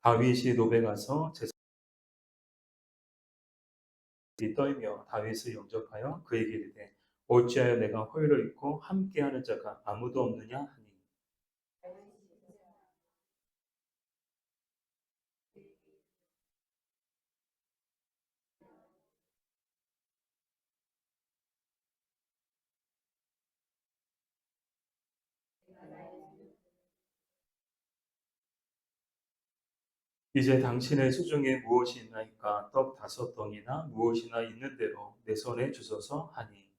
다윗이 노베 가서 제사장이 떨며 다윗을 영접하여 그에게 이르되 어찌하여 내가 홀로 있고 함께하는 자가 아무도 없느냐 하니 이제 당신의 수중에 무엇이 있나이까 떡 5덩이나 무엇이나 있는 대로 내 손에 주소서 하니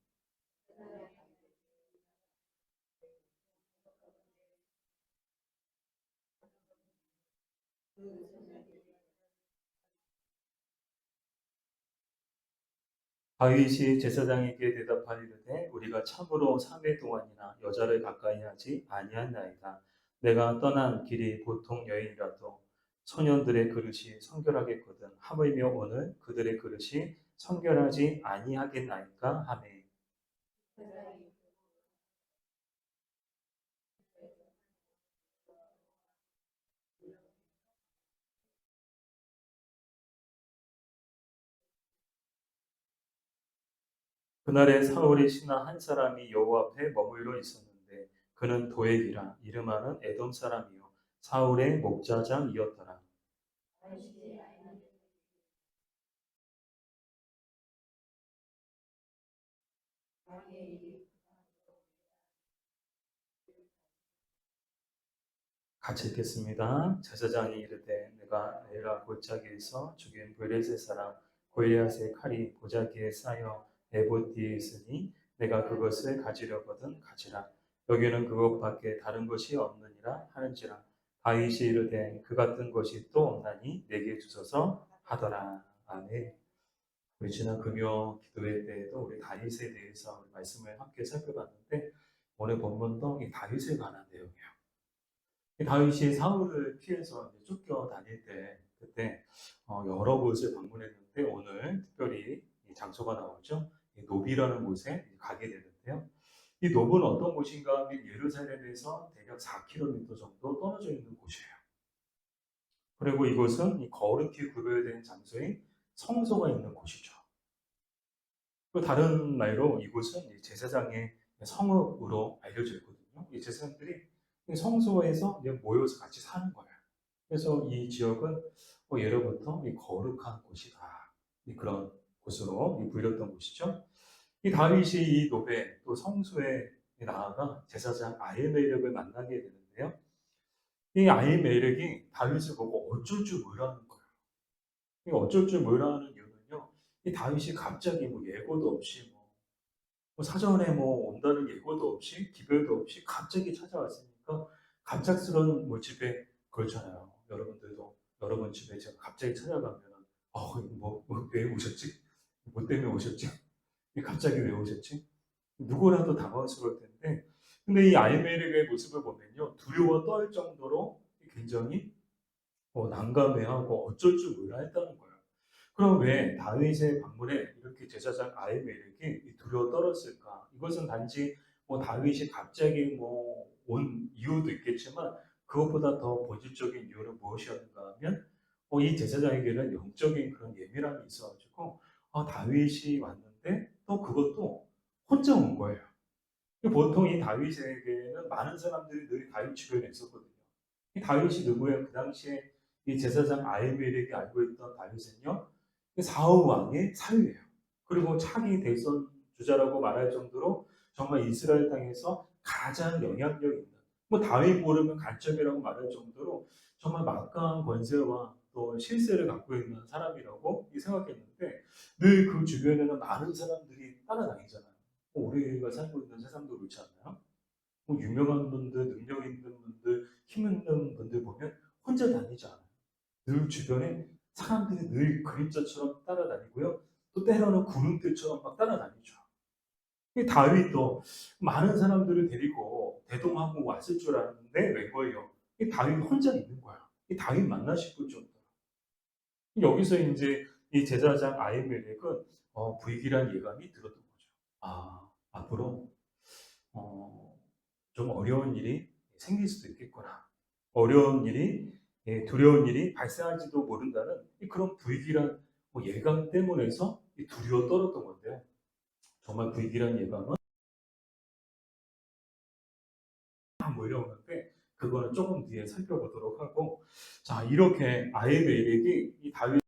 다윗이 제사장에게 대답하리르되 우리가 참으로 3일 동안이나 여자를 가까이 하지 아니하나이다. 내가 떠난 길이 보통 여인이라도 소년들의 그릇이 성결하겠거든. 하물며 오늘 그들의 그릇이 성결하지 아니하겠나이까 하매 그날에 사울의 신하 한 사람이 여호와 앞에 머물러 있었는데 그는 도액이라 이름하는 에돔 사람이요 사울의 목자장이었더라. 같이 읽겠습니다. 제사장이 이르되 내가 에라 골짜기에서 죽인 블레셋 사람 골리앗의 칼이 보자기에 쌓여 에봇 뒤에 있으니 내가 그것을 가지려거든 가지라. 여기는 그것밖에 다른 것이 없느니라 하는지라. 다윗이 이르되 그 같은 것이 또 없나니 내게 주소서 하더라. 아멘. 우리 지난 금요 기도회 때에도 우리 다윗에 대해서 우리 말씀을 함께 살펴봤는데 오늘 본문도 이 다윗에 관한 내용이에요. 다윗이 사울을 피해서 이제 쫓겨다닐 때 그때 여러 곳을 방문했는데 오늘 특별히 이 장소가 나오죠. 이 노비라는 곳에 가게 되는데요. 이 노브는 어떤 곳인가 하면 예루살렘에서 대략 4km 정도 떨어져 있는 곳이에요. 그리고 이곳은 이 거룩히 구별된 장소인 성소가 있는 곳이죠. 또 다른 말로 이곳은 제사장의 성읍으로 알려져 있거든요. 이 제사장들이 성소에서 모여서 같이 사는 거예요. 그래서 이 지역은 예로부터 이 거룩한 곳이다. 그런 곳으로 불렸던 곳이죠. 이 다윗이 이 노베 또 성소에 나아가 제사장 아히멜렉을 만나게 되는데요. 이 아히멜렉이 다윗을 보고 어쩔 줄 몰라하는 거예요. 이 어쩔 줄 몰라하는 이유는요. 이 다윗이 갑자기 뭐 예고도 없이 뭐 사전에 뭐 온다는 예고도 없이 기별도 없이 갑자기 찾아왔으니까 갑작스러운 뭐 집에 그렇잖아요. 여러분들도 여러분 집에 제가 갑자기 찾아가면은 왜 오셨지? 뭐 때문에 오셨지? 갑자기 왜 오셨지? 누구라도 당황스러울 텐데 근데 이 아이멜렉의 모습을 보면요 두려워 떨 정도로 굉장히 난감해하고 어쩔 줄 몰라 했다는 거예요. 그럼 왜 다윗의 방문에 이렇게 제사장 아히멜렉이 두려워 떨었을까? 이것은 단지 뭐 다윗이 갑자기 뭐 온 이유도 있겠지만 그것보다 더 본질적인 이유는 무엇이었는가 하면 이 제사장에게는 영적인 그런 예민함이 있어가지고 다윗이 왔는데 또 그것도 혼자 온 거예요. 보통 이 다윗에게는 많은 사람들이 늘 다윗 주변에 있었거든요. 이 다윗이 누구예요? 그 당시에 이 제사장 아히멜렉이 알고 있던 다윗은요, 사울 왕의 사위예요. 그리고 차기 대선 주자라고 말할 정도로 정말 이스라엘 땅에서 가장 영향력 있는, 뭐 다윗 모르면 간첩이라고 말할 정도로 정말 막강한 권세와 또 실세를 갖고 있는 사람이라고 생각했는데 늘 그 주변에는 많은 사람들이 따라다니잖아요. 우리가 살고 있는 세상도 그렇지 않나요? 뭐 유명한 분들, 능력 있는 분들, 힘 있는 분들 보면 혼자 다니지 않아요. 늘 주변에 사람들이 늘 그림자처럼 따라다니고요. 또 때로는 구름대처럼 막 따라다니죠. 이 다윗도 많은 사람들을 데리고 대동하고 왔을 줄 알았는데 왜 거예요? 이 다윗 혼자 있는 거야. 이 다윗 만나 싶을 정도. 여기서 이제 이 제사장 아히멜렉은 불길한 예감이 들었던 거죠. 앞으로 어, 좀 어려운 일이 생길 수도 있겠구나. 어려운 일이 두려운 일이 발생할지도 모른다는 그런 불길한 예감 때문에서 두려워 떨었던 건데요. 정말 불길한 예감은 몰려오는데 그거는 조금 뒤에 살펴보도록 하고, 자, 이렇게 아히멜렉이 이 다윗,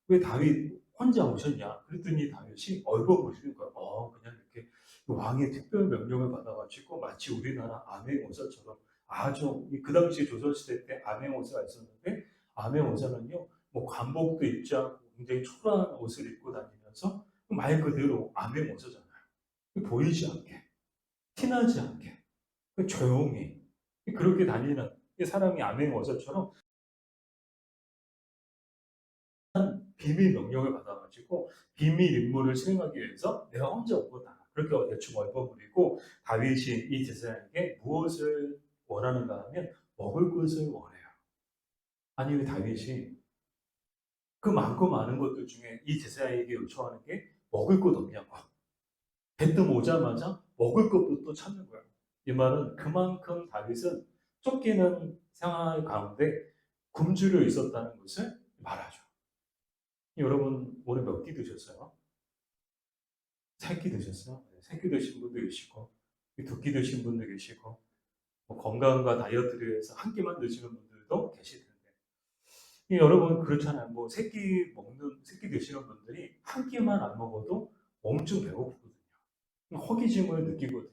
왜 다윗 혼자 오셨냐 그랬더니 다윗이 얼버무리는 거야. 그냥 이렇게 왕의 특별 명령을 받아가지고 마치 우리나라 암행어사처럼, 아주 그 당시 조선시대 때 암행어사가 있었는데, 암행어사는요 뭐 관복도 입지 않고 굉장히 초라한 옷을 입고 다니면서 말 그대로 암행어사잖아요. 보이지 않게, 티나지 않게, 조용히 그렇게 다니는 사람이 암행어사처럼 비밀 명령을 받아가지고 비밀 임무를 수행하기 위해서 내가 혼자 온 거다. 그렇게 대충 얼버무리고, 다윗이 이 제사장에게 무엇을 원하는가 하면 먹을 것을 원해요. 아니, 왜 다윗이 그 많고 많은 것들 중에 이 제사장에게 요청하는 게 먹을 것 없냐고. 배뜸 오자마자 먹을 것부터 찾는 거예요. 이 말은 그만큼 다윗은 쫓기는 상황 가운데 굶주려 있었다는 것을 말하죠. 여러분, 오늘 몇 끼 드셨어요? 3끼 드셨어요? 네, 3끼 드신 분도 계시고, 2끼 드신 분도 계시고, 뭐 건강과 다이어트를 위해서 한 끼만 드시는 분들도 계실 텐데, 여러분 그렇잖아요. 뭐 3끼 드시는 분들이 한 끼만 안 먹어도 엄청 배고프거든요. 허기짐을 느끼거든요.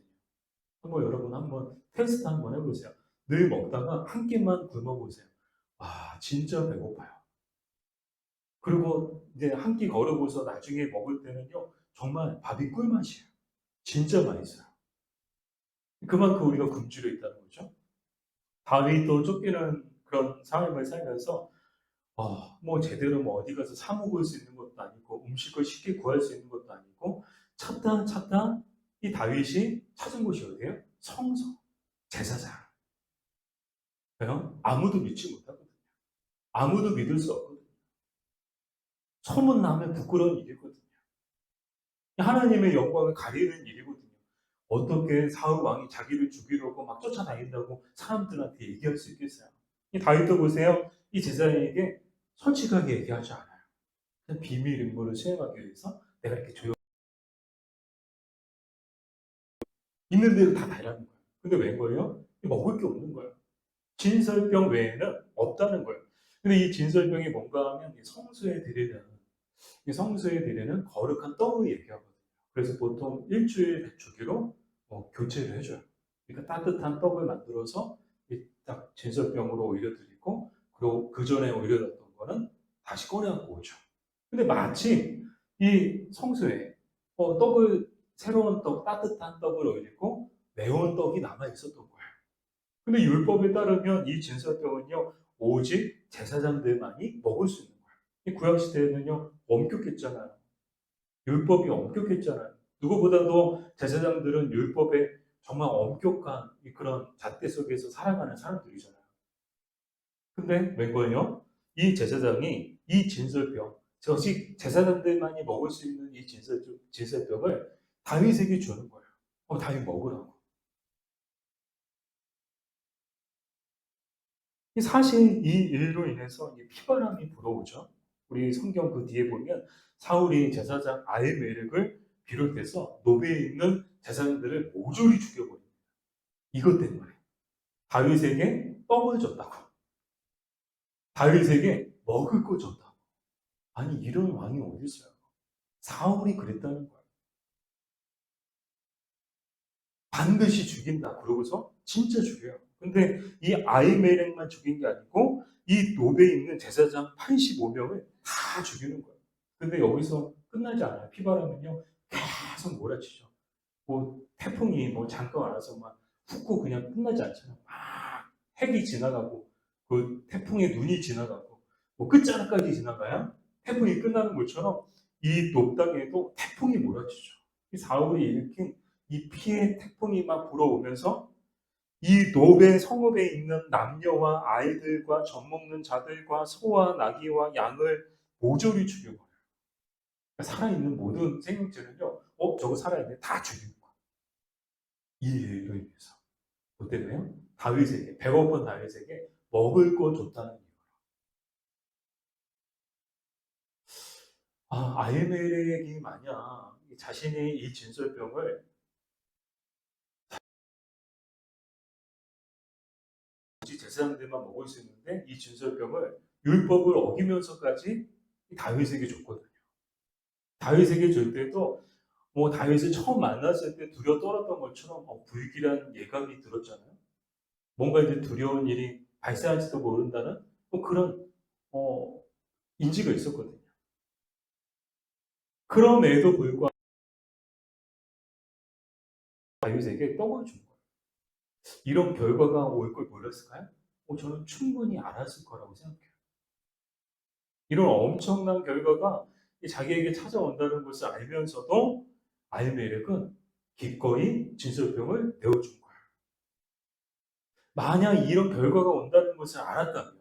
여러분 한번 테스트 한번 해보세요. 늘 먹다가 한 끼만 굶어보세요. 와, 진짜 배고파요. 그리고 이제 한 끼 걸어보서 나중에 먹을 때는요, 정말 밥이 꿀맛이에요. 진짜 맛있어요. 그만큼 우리가 굶주려 있다는 거죠. 다윗도 쫓기는 그런 삶을 살면서 뭐 제대로 뭐 어디 가서 사 먹을 수 있는 것도 아니고 음식을 쉽게 구할 수 있는 것도 아니고, 찾다 이 다윗이 찾은 곳이 어디예요? 성소, 제사장. 왜요? 아무도 믿지 못하거든요. 아무도 믿을 수 없거든요. 소문나면 부끄러운 일이거든요. 하나님의 영광을 가리는 일이거든요. 어떻게 사울 왕이 자기를 죽이려고 막 쫓아다닌다고 사람들한테 얘기할 수 있겠어요? 이 다윗도 보세요. 이 제사장에게 솔직하게 얘기하지 않아요. 그냥 비밀 임무를 수행하기 위해서 내가 이렇게 조용 있는 대로 다 달라는 거예요. 근데 웬 거예요? 먹을 게 없는 거예요. 진설병 외에는 없다는 거예요. 근데 이 진설병이 뭔가 하면 이 성수에 드리는 거룩한 떡을 얘기하거든요. 그래서 보통 일주일 주기로 교체를 해줘요. 그러니까 따뜻한 떡을 만들어서 딱 진설병으로 올려드리고, 그리고 그 전에 올려놨던 거는 다시 꺼내갖고 오죠. 근데 마침 이 성수에 새로운 떡, 따뜻한 떡을 올리고 매운 떡이 남아 있었던 거예요. 근데 율법에 따르면 이 진설병은요, 오직 제사장들만이 먹을 수 있는 거예요. 이 구약시대에는요, 엄격했잖아요. 율법이 엄격했잖아요. 누구보다도 제사장들은 율법에 정말 엄격한 그런 잣대 속에서 살아가는 사람들이잖아요. 근데 웬 거예요? 이 제사장이 이 진설병, 즉 제사장들만이 먹을 수 있는 이 진설병을 다윗에게 주는 거예요. 다윗 먹으라고. 사실 이 일로 인해서 피바람이 불어오죠. 우리 성경 그 뒤에 보면 사울이 제사장 아히멜렉을 비롯해서 노베에 있는 제사장들을 모조리 죽여버립니다. 이것 때문에 다윗에게 떡을 줬다고, 다윗에게 먹을 거 줬다고. 아니, 이런 왕이 어디 있어요? 사울이 그랬다는 거예요. 반드시 죽인다 그러고서 진짜 죽여요. 근데 이 아히멜렉만 죽인 게 아니고 이 노베에 있는 제사장 85명을 다 죽이는 거예요. 근데 여기서 끝나지 않아요. 피바람은요 계속 몰아치죠. 뭐 태풍이 뭐 잠깐 와서 막 훅고 그냥 끝나지 않잖아요. 막 핵이 지나가고 그 태풍의 눈이 지나가고 뭐 끝자락까지 지나가야 태풍이 끝나는 것처럼 이 높당에도 태풍이 몰아치죠. 이 사울이 일으킨 이 피해 태풍이 막 불어오면서 이 노베 성읍에 있는 남녀와 아이들과 젖먹는 자들과 소와 나귀와 양을 모조리 죽여버려요. 그러니까 살아있는 모든 생명체는요, 저거 살아있네, 다 죽이는 거예요. 이 일로 인해서. 뭐 때문에요? 다윗에게, 배고픈 다윗에게 먹을 거 줬다는 이유. 아히멜렉이 만약 자신이 이 진설병을 제사장들만 먹을 수 있는데 이 진설병을 율법을 어기면서까지 다윗에게 줬거든요. 다윗에게 줄 때도 뭐 다윗을 처음 만났을 때 두려워 떨었던 것처럼 불길한 예감이 들었잖아요. 뭔가 이제 두려운 일이 발생할지도 모른다는 그런 어, 인지가 있었거든요. 그럼에도 불구하고 다윗에게 떡을 준 거예요. 이런 결과가 올 걸 몰랐을까요? 저는 충분히 알았을 거라고 생각해요. 이런 엄청난 결과가 자기에게 찾아온다는 것을 알면서도 아히멜렉은 기꺼이 진설병을 내어준 거예요. 만약 이런 결과가 온다는 것을 알았다면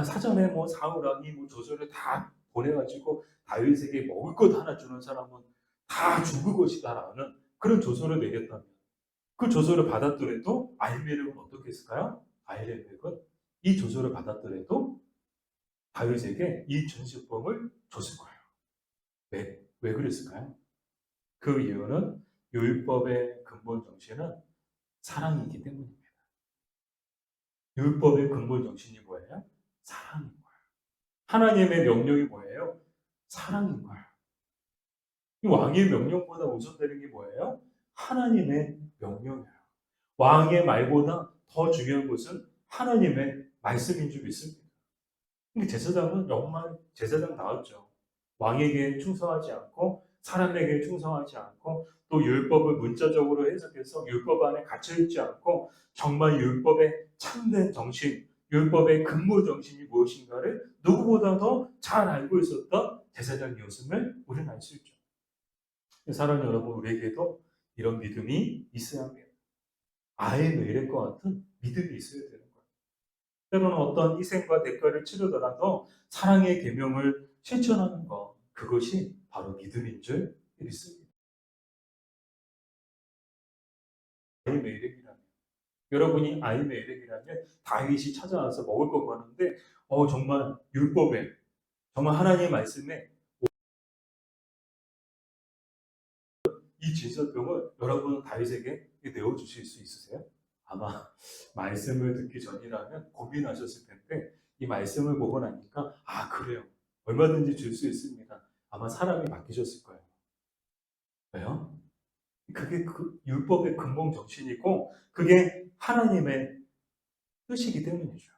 사전에 사울 왕이 조서를 다 보내가지고 다윗에게 먹을 것 하나 주는 사람은 다 죽을 것이다라는 그런 조서를 내렸다면 그 조서를 받았더라도 아히멜렉은 어떻게 했을까요? 아히멜렉은 이 조서를 받았더라도 다윗에게 이 전시법을 줬을 거예요. 왜 그랬을까요? 그 이유는 율법의 근본 정신은 사랑이기 때문입니다. 율법의 근본 정신이 뭐예요? 사랑인 거예요. 하나님의 명령이 뭐예요? 사랑인 거예요. 이 왕의 명령보다 우선되는 게 뭐예요? 하나님의 명령이에요. 왕의 말보다 더 중요한 것은 하나님의 말씀인 줄 믿습니다. 근데 제사장은 정말 제사장 나왔죠. 왕에게 충성하지 않고 사람에게 충성하지 않고 또 율법을 문자적으로 해석해서 율법 안에 갇혀있지 않고 정말 율법의 참된 정신, 율법의 근무 정신이 무엇인가를 누구보다도 잘 알고 있었던 제사장이었음을 우리는 알 수 있죠. 사랑하는 여러분, 우리에게도 이런 믿음이 있어야 합니다. 아히멜렉과 같은 믿음이 있어야 되는 거예요. 때로는 어떤 희생과 대가를 치르더라도 사랑의 계명을 실천하는 것, 그것이 바로 믿음인 줄 믿습니다. 아히멜렉이라면, 여러분이 아히멜렉이라면 다윗이 찾아와서 먹을 거 구하는데 정말 율법에, 정말 하나님의 말씀에 이 진설병을 여러분 다윗에게 내어주실 수 있으세요? 아마 말씀을 듣기 전이라면 고민하셨을 텐데 이 말씀을 보고 나니까 그래요. 얼마든지 줄 수 있습니다. 아마 사람이 바뀌셨을 거예요. 왜요? 그게 그 율법의 근본 정신이고 그게 하나님의 뜻이기 때문이죠.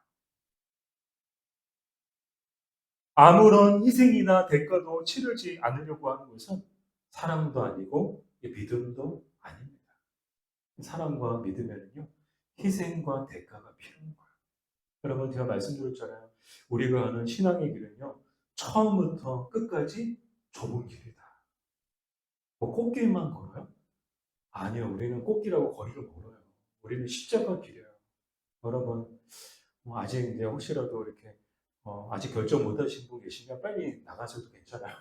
아무런 희생이나 대가도 치르지 않으려고 하는 것은 사랑도 아니고 믿음도 아닙니다. 사랑과 믿음에는요, 희생과 대가가 필요한 거예요. 여러분, 제가 말씀드렸잖아요. 우리가 아는 신앙의 길은요, 처음부터 끝까지 좁은 길이다. 꽃길만 걸어요? 아니요, 우리는 꽃길하고 거리를 멀어요. 우리는 십자가 길이에요. 여러분, 아직 이제 혹시라도 이렇게 아직 결정 못 하신 분 계시면 빨리 나가셔도 괜찮아요.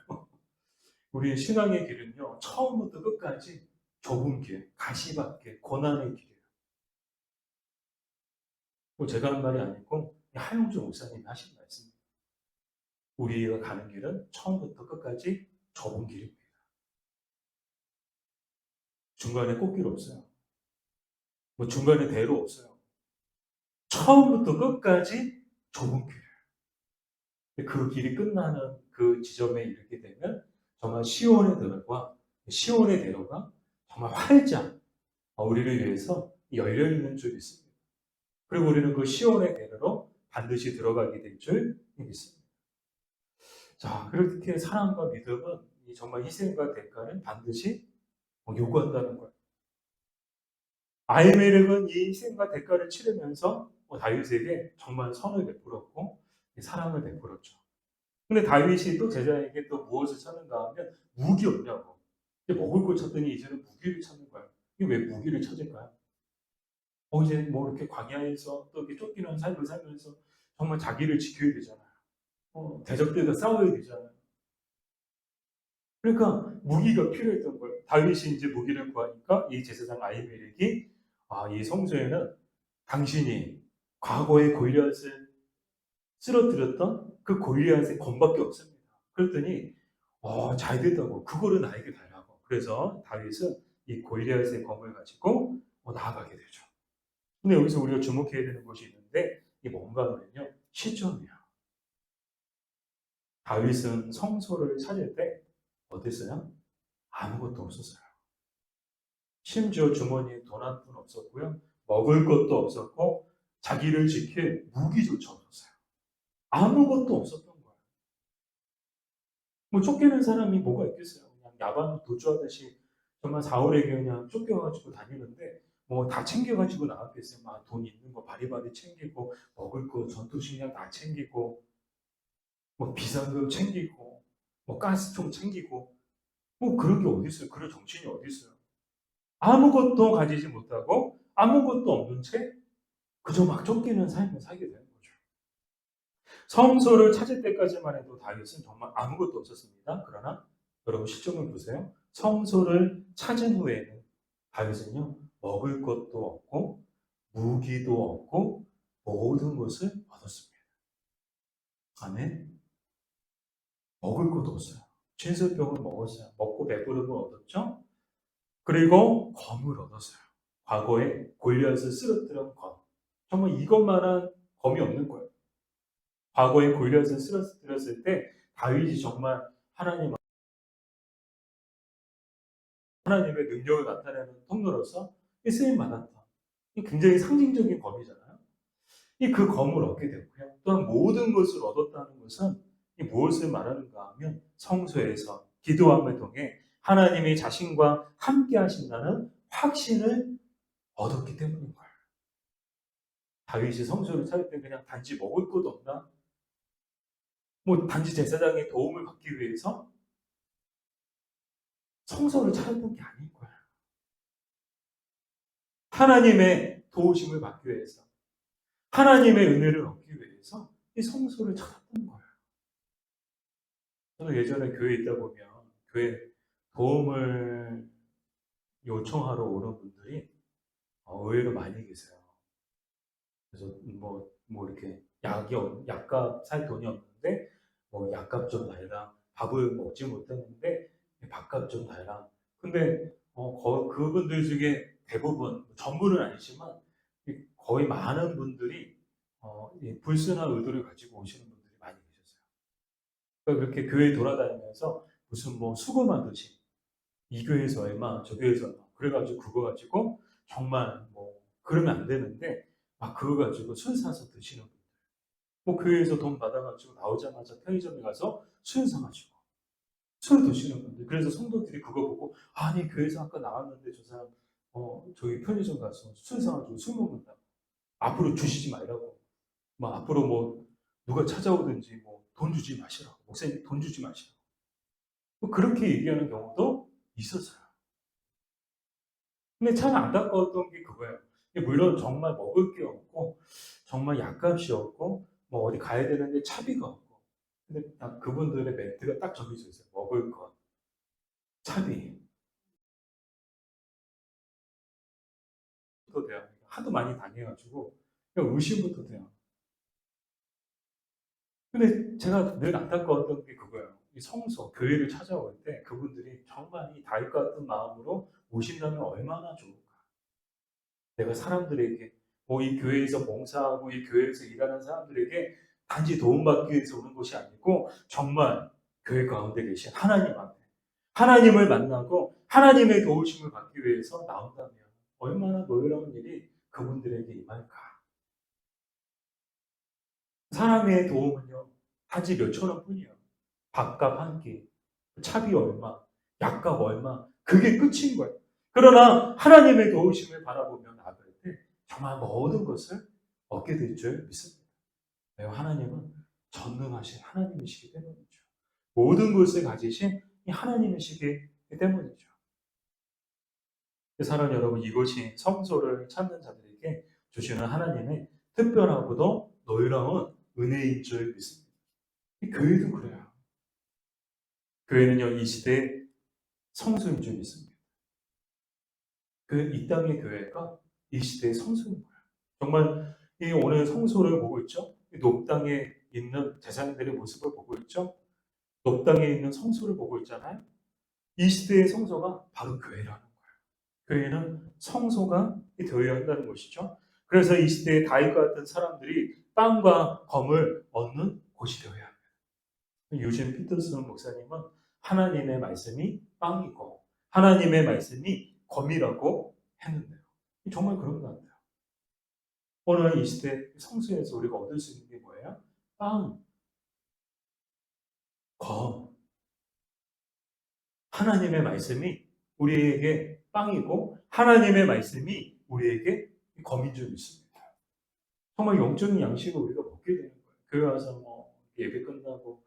우리 신앙의 길은요, 처음부터 끝까지 좁은 길, 가시밭길, 고난의 길이에요. 제가 하는 말이 아니고 하용주 목사님이 하신 말씀입니다. 우리가 가는 길은 처음부터 끝까지 좁은 길입니다. 중간에 꽃길 없어요. 중간에 대로 없어요. 처음부터 끝까지 좁은 길이에요. 그 길이 끝나는 그 지점에 이르게 되면 정말 시온의 대로가 정말 활짝 우리를 위해서 열려 있는 줄 믿습니다. 그리고 우리는 그 시온의 대로로 반드시 들어가게 될 줄 믿습니다. 자, 그렇게 사랑과 믿음은 정말 희생과 대가는 반드시 요구한다는 거예요. 아히멜렉은 이 희생과 대가를 치르면서 다윗에게 정말 선을 베풀었고 사랑을 베풀었죠. 근데 다윗이 또 제자에게 또 무엇을 찾는가 하면 무기 없냐고. 먹을 걸 찾더니 이제는 무기를 찾는 거예요. 이게 왜 무기를 찾을까요? 이제 이렇게 광야에서 또 이렇게 쫓기는 삶을 살면서 정말 자기를 지켜야 되잖아요. 대적들과 싸워야 되잖아요. 그러니까 무기가 필요했던 거예요. 다윗이 이제 무기를 구하니까 이 제사장 아히멜렉이 이 성소에는 당신이 과거의 골리앗을 쓰러뜨렸던 그 골리앗의 검밖에 없습니다. 그랬더니 잘 됐다고. 그거를 나에게 달라고. 그래서 다윗은 이 골리앗의 검을 가지고 나아가게 되죠. 근데 여기서 우리가 주목해야 되는 것이 있는데 이게 뭔가 하면요. 시점이야. 다윗은 성소를 찾을 때 어땠어요? 아무것도 없었어요. 심지어 주머니에 돈 한 푼 없었고요. 먹을 것도 없었고 자기를 지킬 무기조차 없었어요. 아무것도 없었던 거예요. 뭐 쫓기는 사람이 뭐가 있겠어요. 그냥 야반 도주하듯이 정말 사울에게 그냥 쫓겨가지고 다니는데 뭐 다 챙겨가지고 나왔겠어요. 막 돈 있는 거 바리바리 챙기고 먹을 거 전투식량 다 챙기고 뭐 비상금 챙기고 뭐 가스통 챙기고 뭐 그런 게 어디 있어요. 그런 정신이 어디 있어요. 아무것도 가지지 못하고 아무것도 없는 채 그저 막 쫓기는 삶을 살게 되는 거죠. 성소를 찾을 때까지만 해도 다윗은 정말 아무것도 없었습니다. 그러나 여러분 시점을 보세요. 성소를 찾은 후에는 다윗은요 먹을 것도 없고 무기도 없고 모든 것을 얻었습니다. 아멘. 먹을 것도 없어요. 진설병을 먹었어요. 먹고 배부름을 얻었죠. 그리고 검을 얻었어요. 과거에 골리앗을 쓰러뜨린 검. 정말 이것만한 검이 없는 거예요. 과거에 골리앗을 쓰러뜨렸을 때 다윗이 정말 하나님의 능력을 나타내는 통로로서 쓰임 받았던 굉장히 상징적인 검이잖아요. 그 검을 얻게 됐고요. 또한 모든 것을 얻었다는 것은 무엇을 말하는가 하면 성소에서 기도함을 통해 하나님이 자신과 함께 하신다는 확신을 얻었기 때문인 거예요. 다윗이 성소를 찾을 때 그냥 단지 먹을 것 없나? 뭐 단지 제사장의 도움을 받기 위해서 성소를 찾았던 게 아닌 거예요. 하나님의 도우심을 받기 위해서, 하나님의 은혜를 얻기 위해서 이 성소를 찾았던 거예요. 저는 예전에 교회에 있다 보면 교회 도움을 요청하러 오는 분들이 의외로 많이 계세요. 그래서 뭐 이렇게 약값 살 돈이 없는데 뭐 약값 좀 달라. 밥을 먹지 못했는데 밥값 좀 달라. 근데 그분들 중에 대부분 전부는 아니지만 거의 많은 분들이 불순한 의도를 가지고 오시는 분들이 많이 계셨어요. 그러니까 그렇게 교회 돌아다니면서 무슨 뭐 수금하듯이 이 교회에서 얼마, 저 교회에서 얼마. 그래가지고 그거 가지고 정말 뭐 그러면 안 되는데 막 그거 가지고 술 사서 드시는 분들. 뭐 교회에서 돈 받아가지고 나오자마자 편의점에 가서 술 사가지고 술 드시는 분들. 그래서 성도들이 그거 보고 아니 교회에서 아까 나왔는데 저 사람 저기 편의점 가서 술 사가지고 술 먹는다. 앞으로 주시지 말라고. 뭐 앞으로 뭐 누가 찾아오든지 뭐 돈 주지 마시라고. 목사님 돈 주지 마시라고. 뭐 그렇게 얘기하는 경우도 있었어요. 근데 참 안타까웠던 게 그거예요. 물론 정말 먹을 게 없고, 정말 약값이 없고, 뭐 어디 가야 되는데 차비가 없고. 근데 딱 그분들의 멘트가 딱 정해져 있어요. 먹을 것, 차비. 부터 돼요. 하도 많이 당해가지고, 그냥 의심부터 돼요. 근데 제가 늘 안타까웠던 게 그거예요. 이 성서, 교회를 찾아올 때 그분들이 정말 이 다윗 같은 마음으로 오신다면 얼마나 좋을까. 내가 사람들에게 이 교회에서 봉사하고 이 교회에서 일하는 사람들에게 단지 도움받기 위해서 오는 것이 아니고 정말 교회 가운데 계신 하나님 앞에 하나님을 만나고 하나님의 도우심을 받기 위해서 나온다면 얼마나 놀라운 일이 그분들에게 임할까. 사람의 도움은요 단지 몇천 원 뿐이에요. 밥값 한 끼, 차비 얼마, 약값 얼마 그게 끝인 거예요. 그러나 하나님의 도우심을 바라보며 나아갈 때 정말 모든 것을 얻게 될 줄 믿습니다. 왜요? 하나님은 전능하신 하나님이시기 때문이죠. 모든 것을 가지신 이 하나님이시기 때문이죠. 사랑하는 여러분, 이것이 성소를 찾는 자들에게 주시는 하나님의 특별하고도 놀라운 은혜인 줄 믿습니다. 교회도 그래요. 교회는요, 이 시대의 성소인 줄 믿습니다. 이 땅의 교회가 이 시대의 성소인 거예요. 정말 이 오늘 성소를 보고 있죠. 높당에 있는 제사장들의 모습을 보고 있죠. 높당에 있는 성소를 보고 있잖아요. 이 시대의 성소가 바로 교회라는 거예요. 교회는 성소가 되어야 한다는 것이죠. 그래서 이 시대에 다윗과 같은 사람들이 빵과 검을 얻는 곳이 되어야 합니다. 유진 피터슨 목사님은 하나님의 말씀이 빵이고 하나님의 말씀이 검이라고 했는데요. 정말 그런 것 같아요. 오늘 이 시대 성수에서 우리가 얻을 수 있는 게 뭐예요? 빵, 검. 하나님의 말씀이 우리에게 빵이고 하나님의 말씀이 우리에게 검인 줄 믿습니다. 정말 영적인 양식을 우리가 먹게 되는 거예요. 교회 와서 뭐 예배 끝나고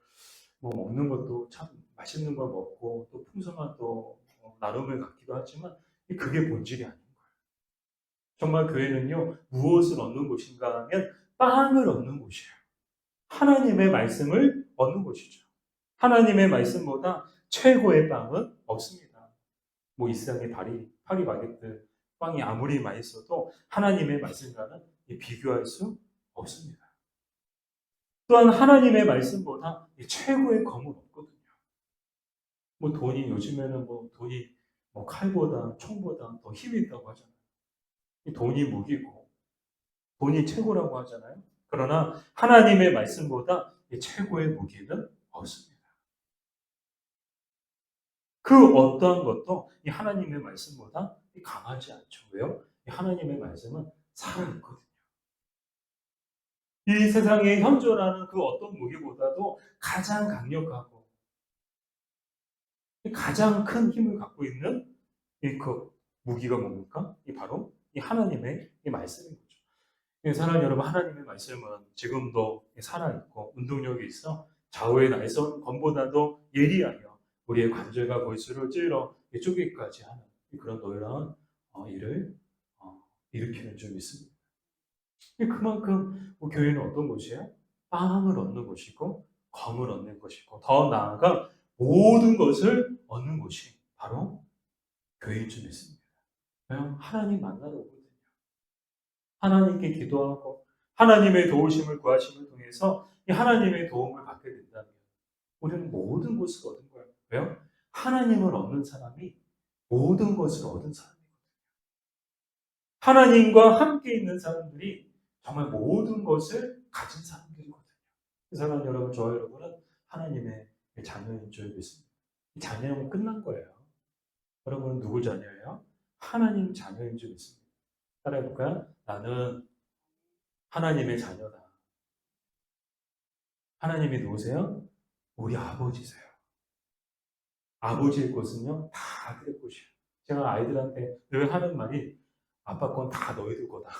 뭐 먹는 것도 참 맛있는 걸 먹고 또 풍성한 또 나눔을 갖기도 하지만 그게 본질이 아닌 거예요. 정말 교회는요 무엇을 얻는 곳인가 하면 빵을 얻는 곳이에요. 하나님의 말씀을 얻는 곳이죠. 하나님의 말씀보다 최고의 빵은 없습니다. 뭐 이 세상의 파리바게뜨 빵이 아무리 맛있어도 하나님의 말씀과는 비교할 수 없습니다. 또한 하나님의 말씀보다 최고의 검은 없거든요. 뭐 돈이 요즘에는 뭐 돈이 뭐 칼보다 총보다 더 힘이 있다고 하잖아요. 돈이 무기고 돈이 최고라고 하잖아요. 그러나 하나님의 말씀보다 최고의 무기는 없습니다. 그 어떠한 것도 이 하나님의 말씀보다 강하지 않죠. 왜요? 이 하나님의 말씀은 살아있거든요. 이 세상에 현존하는 그 어떤 무기보다도 가장 강력하고 가장 큰 힘을 갖고 있는 그 무기가 뭡니까? 이 바로 이 하나님의 이 말씀인 거죠. 사랑하는 여러분, 하나님의 말씀은 지금도 살아있고 운동력이 있어 좌우의 날선 검보다도 예리하여 우리의 관절과 골수를 찔러 쪼개기까지 하는 그런 놀라운 일을 일으키는 줄 믿습니다. 그만큼 교회는 어떤 곳이에요? 빵을 얻는 곳이고 검을 얻는 곳이고 더 나아가 모든 것을 얻는 곳이 바로 교회인 줄 믿습니다. 왜요? 하나님 만나러 오거든요. 하나님께 기도하고 하나님의 도우심을 구하심을 통해서 이 하나님의 도움을 받게 된다면 우리는 모든 것을 얻은 거예요. 왜요? 하나님을 얻는 사람이 모든 것을 얻은 사람이거든요. 하나님과 함께 있는 사람들이 정말 모든 것을 가진 사람들이거든요. 사랑하는 여러분, 저와 여러분은 하나님의 자녀인 줄 믿습니다. 자녀는 끝난 거예요. 여러분은 누구 자녀예요? 하나님 자녀인 줄 믿습니다. 따라해볼까요? 나는 하나님의 자녀다. 하나님이 누구세요? 우리 아버지세요. 아버지의 것은요, 다 아들의 것이에요. 제가 아이들한테 늘 하는 말이 아빠 건 다 너희들 거다.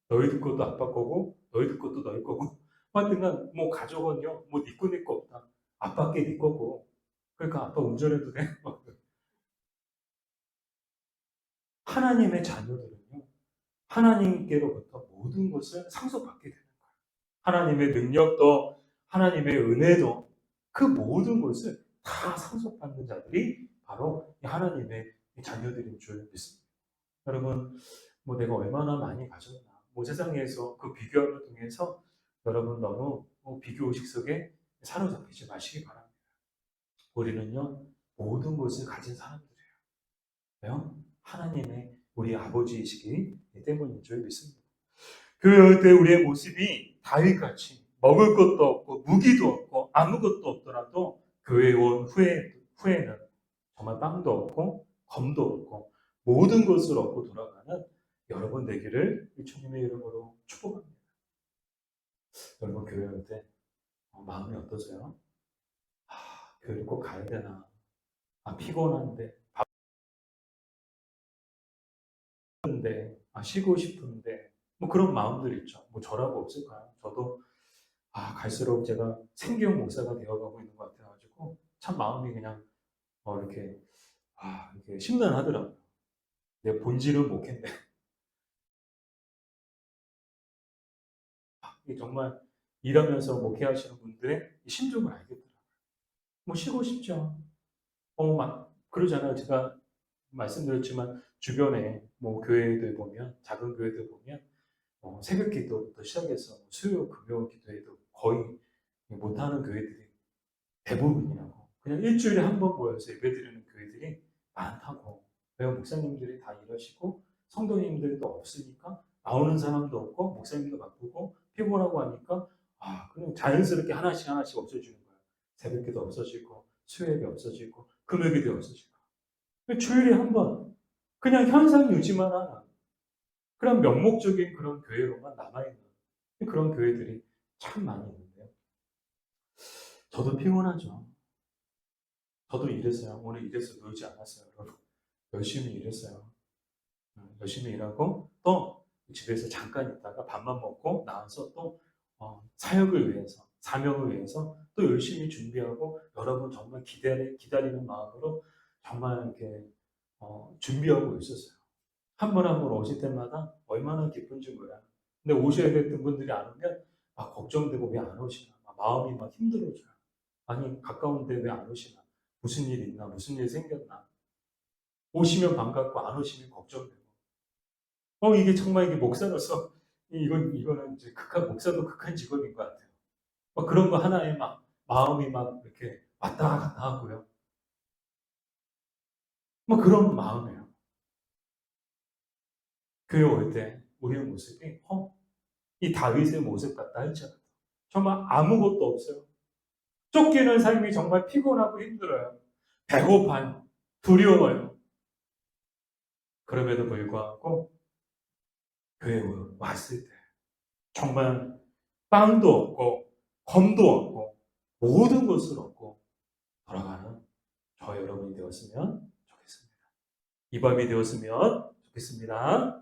너희들 것도 아빠 거고, 너희들 것도 너희 거고. 하여튼간 뭐 가족은요, 뭐 네 거 내 거 없다. 아빠께 네 거고. 그러니까 아빠 운전해도 돼. 하나님의 자녀들은요, 하나님께로부터 모든 것을 상속받게 되는 거예요. 하나님의 능력도, 하나님의 은혜도 그 모든 것을 다 상속받는 자들이 바로 하나님의 자녀들인 줄 믿습니다. 여러분, 뭐 내가 얼마나 많이 가졌나, 뭐 세상에서 그 비교함을 통해서 여러분 너무 비교의식 속에 사로잡히지 마시기 바랍니다. 우리는요, 모든 것을 가진 사람들이에요. 왜요? 하나님의 우리 아버지이시기 때문인 줄 믿습니다. 그때 우리의 모습이 다윗같이 먹을 것도 없고 무기도 없고 아무것도 없더라도 교회에 온 후에는 정말 빵도 없고 검도 없고 모든 것을 얻고 돌아가는 여러분 되기를 주님의 이름으로 축복합니다. 여러분 교회 올 때 마음이 어떠세요? 교회 꼭 가야 되나? 피곤한데 바쁜데 쉬고 싶은데 뭐 그런 마음들 있죠. 뭐 저라고 없을까요? 저도 갈수록 제가 생경 목사가 되어가고 있는 것 같아가지고 참 마음이 그냥 이렇게 이렇게 심란하더라고요. 내 본질은 못했네. 이게 정말 일하면서 목회하시는 분들의 심정을 알겠더라고요. 뭐 쉬고 싶죠. 막 그러잖아요. 제가 말씀드렸지만 주변에 뭐 교회들 보면 작은 교회들 보면 새벽 기도부터 시작해서 수요, 금요 기도에도 거의 못하는 교회들이 대부분이라고. 그냥 일주일에 한 번 모여서 예배드리는 교회들이 많다고. 왜 목사님들이 다 이러시고 성도님들도 없으니까 나오는 사람도 없고 목사님도 바쁘고 피곤하고 하니까 그냥 자연스럽게 하나씩 하나씩 없어지는 거예요. 새벽기도 없어지고 수요예배 없어지고 금요기도 없어지고 주일에 한 번 그냥 현상 유지만 하는 그런 명목적인 그런 교회로만 남아있는 그런 교회들이 참 많이 있는데요. 저도 피곤하죠. 저도 일했어요. 오늘 일해서 놀지 않았어요, 여러분. 열심히 일했어요. 열심히 일하고 또 집에서 잠깐 있다가 밥만 먹고 나와서 또 사역을 위해서, 사명을 위해서 또 열심히 준비하고 여러분 정말 기다리는 마음으로 정말 이렇게 준비하고 있었어요. 한 번 한 번 오실 때마다 얼마나 기쁜지 몰라요. 근데 오셔야 됐던 분들이 안 오면 막 걱정되고 왜 안 오시나, 마음이 막 힘들어져요. 아니 가까운데 왜 안 오시나, 무슨 일 있나, 무슨 일 생겼나. 오시면 반갑고 안 오시면 걱정되고. 이게 정말 이게 목사로서 이거는 이제 목사도 극한 직업인 것 같아요. 그런 거 하나에 막 마음이 막 이렇게 왔다 갔다 하고요. 그런 마음이에요. 교회 올 때 우리의 모습이 이 다윗의 모습 같다 할지라도 정말 아무것도 없어요. 쫓기는 삶이 정말 피곤하고 힘들어요. 배고파요. 두려워요. 그럼에도 불구하고 교회에 왔을 때 정말 빵도 없고 검도 없고 모든 것을 얻고 돌아가는 저 여러분이 되었으면 좋겠습니다. 이 밤이 되었으면 좋겠습니다.